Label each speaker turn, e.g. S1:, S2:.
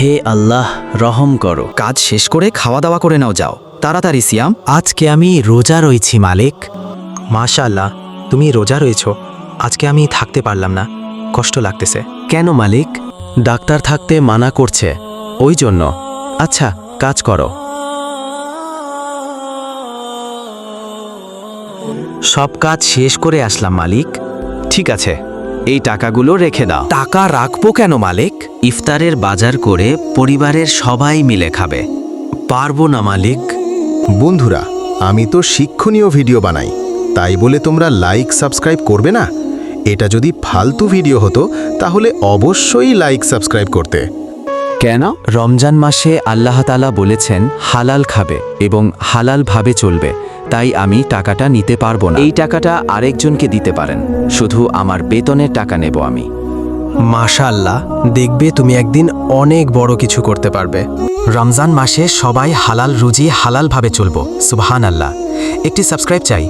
S1: হে আল্লাহ রহম করো। কাজ শেষ করে খাওয়া দাওয়া করে নাও, যাও তাড়াতাড়ি সিয়াম।
S2: আজকে আমি রোজা রয়েছি মালিক। মাশাআল্লাহ, তুমি রোজা রয়েছো। আজকে আমি থাকতে পারলাম না, কষ্ট লাগতেছে।
S1: কেন মালিক? ডাক্তার থাকতে মানা করছে, ওই জন্য। আচ্ছা, কাজ করো।
S2: সব কাজ শেষ করে আসলাম মালিক।
S1: ঠিক আছে, এই টাকাগুলো রেখে দাও।
S2: টাকা রাখবো কেন মালিক?
S1: ইফতারের বাজার করে পরিবারের সবাই মিলে খাবে।
S2: পারবো না মালিক।
S3: বন্ধুরা, আমি তো শিক্ষণীয় ভিডিও বানাই, তাই বলে তোমরা লাইক সাবস্ক্রাইব করবে না? এটা যদি ফালতু ভিডিও হতো তাহলে অবশ্যই লাইক সাবস্ক্রাইব করতে।
S1: কেন? রমজান মাসে আল্লাহ তাআলা বলেছেন হালাল খাবে এবং হালালভাবে চলবে, তাই আমি টাকাটা নিতে পারবো না। এই টাকাটা আরেকজনকে দিতে পারেন, শুধু আমার বেতনের টাকা নেব আমি।
S2: মাশাআল্লাহ, দেখবে তুমি একদিন অনেক বড় কিছু করতে পারবে। রমজান মাসে সবাই হালাল রুজি হালালভাবে চলবো। সুবহানাল্লাহ। একটি সাবস্ক্রাইব চাই।